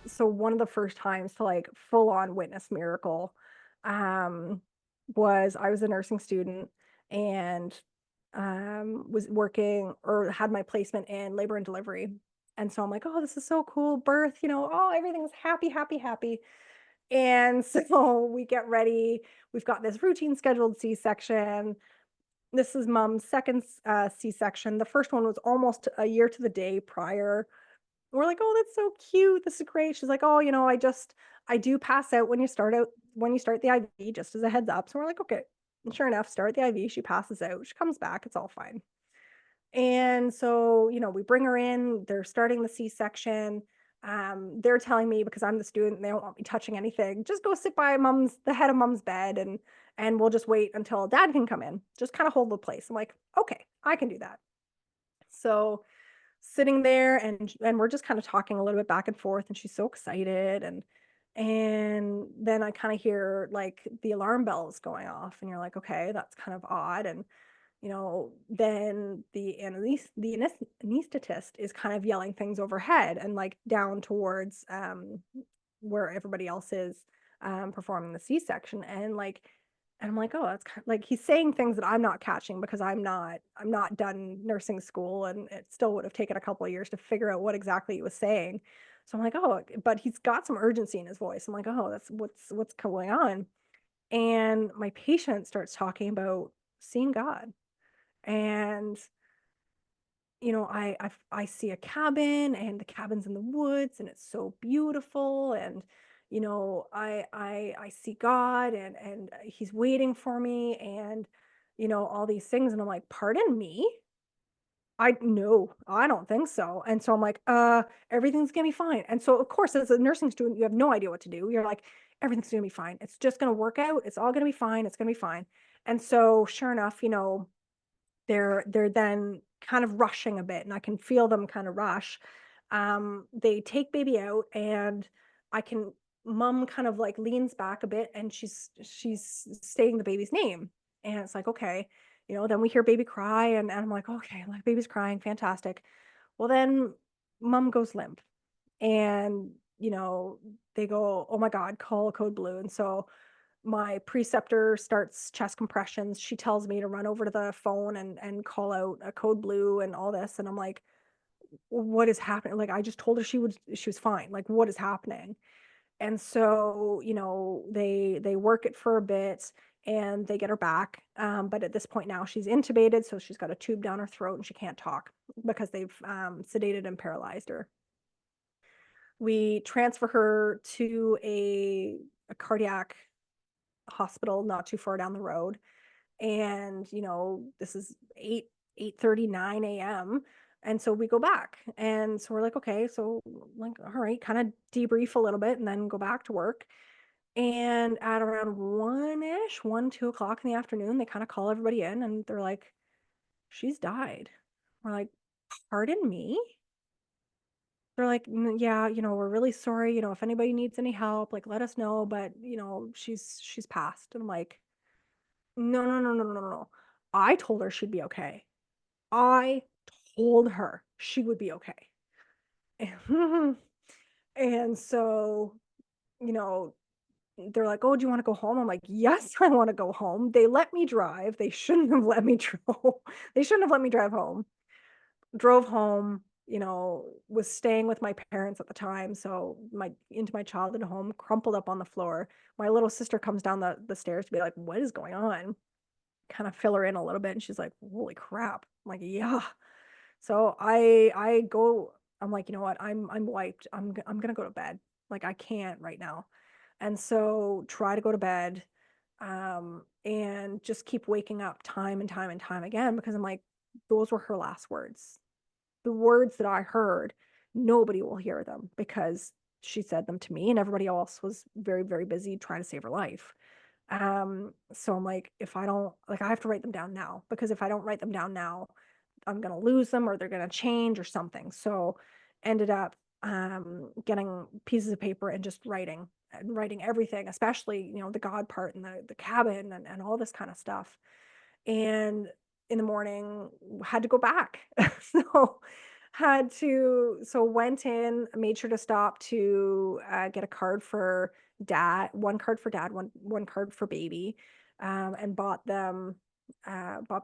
So one of the first times to like full on witness miracle, um, was I was a nursing student and was working or had my placement in labor and delivery. And so I'm like, oh, this is so cool. Birth, oh, everything's happy, happy, happy. And so we get ready. We've got this routine scheduled C-section. This is mom's second C-section. The first one was almost a year to the day prior. We're like, "Oh, that's so cute. This is great." She's like, "Oh, I do pass out when you start the IV, just as a heads up." So we're like, "Okay." And sure enough, start the IV, she passes out. She comes back, it's all fine. And so, we bring her in, they're starting the C-section. They're telling me because I'm the student, they don't want me touching anything. Just go sit by the head of mom's bed and we'll just wait until dad can come in. Just kind of hold the place. I'm like, "Okay, I can do that." So sitting there and we're just kind of talking a little bit back and forth and she's so excited and then I kind of hear like the alarm bells going off and you're like, okay, that's kind of odd. And then the anesthetist is kind of yelling things overhead and like down towards where everybody else is performing the C-section and I'm like, oh, that's kind of like he's saying things that I'm not catching because I'm not done nursing school and it still would have taken a couple of years to figure out what exactly he was saying. So I'm like, oh, but he's got some urgency in his voice. I'm like, oh, that's what's going on. And my patient starts talking about seeing God. And I see a cabin and the cabin's in the woods and it's so beautiful and I see God and he's waiting for me and all these things and I'm like, "Pardon me?" I no, I don't think so. And so I'm like, everything's gonna be fine." And so of course, as a nursing student, you have no idea what to do. You're like, everything's gonna be fine. It's just gonna work out. It's all gonna be fine. It's gonna be fine. And so sure enough, they're then kind of rushing a bit, and I can feel them kind of rush. They take baby out, and I can mom kind of like leans back a bit, and she's saying the baby's name, and it's like okay, Then we hear baby cry, and I'm like okay, like baby's crying, fantastic. Well, then mom goes limp, and they go, oh my god, call code blue, and so my preceptor starts chest compressions. She tells me to run over to the phone and call out a code blue and all this. And I'm like, what is happening? Like I just told her she was fine. Like what is happening? And so, they work it for a bit and they get her back. But at this point now she's intubated, so she's got a tube down her throat and she can't talk because they've sedated and paralyzed her. We transfer her to a cardiac hospital not too far down the road. And this is 8:39 a.m. And so we go back and so we're like okay, so like all right, kind of debrief a little bit and then go back to work. And at around 1ish 1 2 o'clock in the afternoon they kind of call everybody in and they're like, she's died. We're like, pardon me? They're like, Yeah, we're really sorry, if anybody needs any help, like let us know, but she's passed." And I'm like, no, no, no, no, no, no, no. I told her she'd be okay. I told her she would be okay. And so, you know, they're like, "Oh, do you want to go home?" I'm like, "Yes, I want to go home." They let me drive. They shouldn't have let me they shouldn't have let me drive home. Drove home, was staying with my parents at the time, so my childhood home, crumpled up on the floor. My little sister comes down the stairs to be like, "What is going on?" Kind of fill her in a little bit and she's like, "Holy crap." I'm like, "Yeah." So I go I'm like, "You know what? I'm wiped. I'm going to go to bed. Like I can't right now." And so try to go to bed and just keep waking up time and time and time again because I'm like those were her last words. The words that I heard, nobody will hear them because she said them to me and everybody else was very very busy trying to save her life. So I'm like, if I don't like, I have to write them down now because if I don't write them down now, I'm gonna lose them or they're gonna change or something. So ended up getting pieces of paper and just writing everything, especially, the God part and the cabin and all this kind of stuff. And in the morning had to go back. So Had to so went in, made sure to stop to, get a card for dad, 1 card for dad, one card for baby, and bought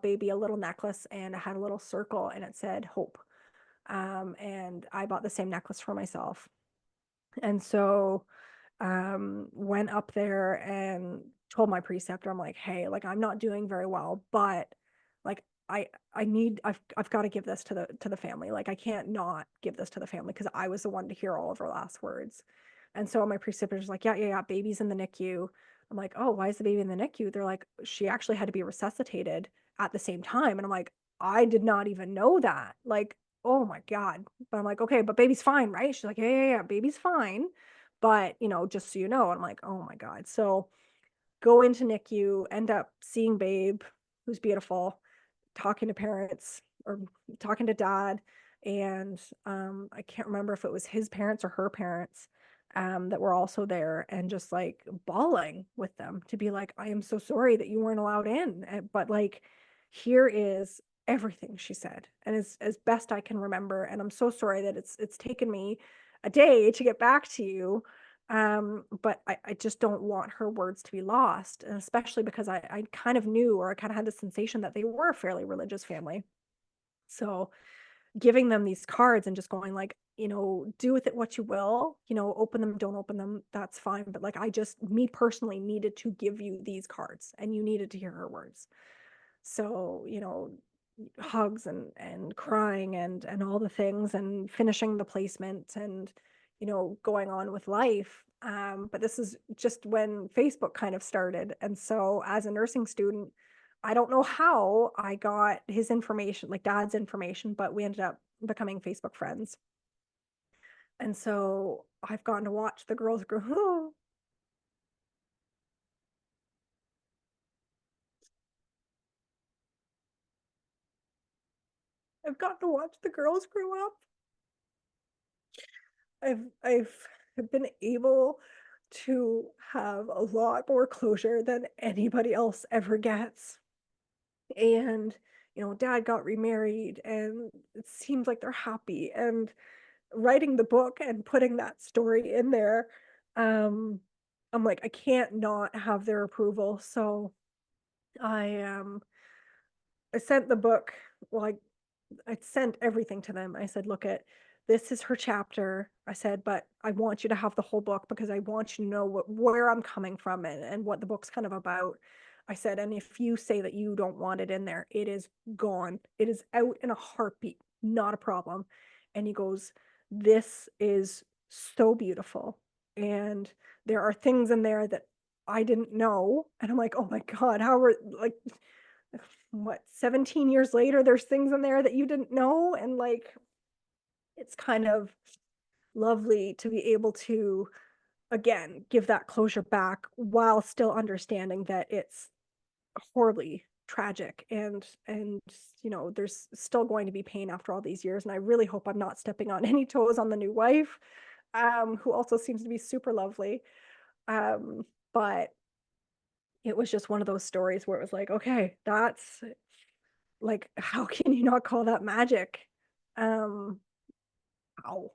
baby a little necklace, and it had a little circle and it said hope. And I bought the same necklace for myself. And so went up there and told my preceptor, I'm like, hey, like I'm not doing very well, but like I've got to give this to the family. Like I can't not give this to the family because I was the one to hear all of her last words. And so my preceptor's like, yeah, yeah, yeah, baby's in the NICU. I'm like, oh, why is the baby in the NICU? They're like, she actually had to be resuscitated at the same time. And I'm like, I did not even know that. Like, oh my God. But I'm like, okay, but baby's fine, right? She's like, yeah, yeah, yeah, baby's fine. But, just so you know, I'm like, oh my God. So go into NICU, end up seeing babe, who's beautiful, talking to parents or talking to dad. And I can't remember if it was his parents or her parents that were also there and just like bawling with them to be like, I am so sorry that you weren't allowed in. But like, here is everything she said. And as best I can remember. And I'm so sorry that it's taken me a day to get back to you. But I just don't want her words to be lost, and especially because I kind of knew, or I kind of had the sensation that they were a fairly religious family. So giving them these cards and just going like, do with it what you will, open them, don't open them, that's fine. But like, me personally needed to give you these cards and you needed to hear her words. So, hugs and crying and all the things and finishing the placement and, going on with life. But this is just when Facebook kind of started. And so as a nursing student, I don't know how I got his information, like dad's information, but we ended up becoming Facebook friends. And so I've gotten to watch the girls grow. Oh, I've gotten to watch the girls grow up. I've been able to have a lot more closure than anybody else ever gets. And, dad got remarried and it seems like they're happy. And writing the book and putting that story in there, um, I'm like, I can't not have their approval. So I I sent the book, well, I sent everything to them. I said, look at this is her chapter. I said, but I want you to have the whole book because I want you to know where I'm coming from and what the book's kind of about. I said, and if you say that you don't want it in there, it is gone. It is out in a heartbeat, not a problem. And he goes, this is so beautiful. And there are things in there that I didn't know. And I'm like, oh my God, how are like what 17 years later there's things in there that you didn't know, and like it's kind of lovely to be able to again give that closure back while still understanding that it's horribly tragic, and there's still going to be pain after all these years, and I really hope I'm not stepping on any toes on the new wife, who also seems to be super lovely. But it was just one of those stories where it was like, okay, that's like, how can you not call that magic? Um, wow.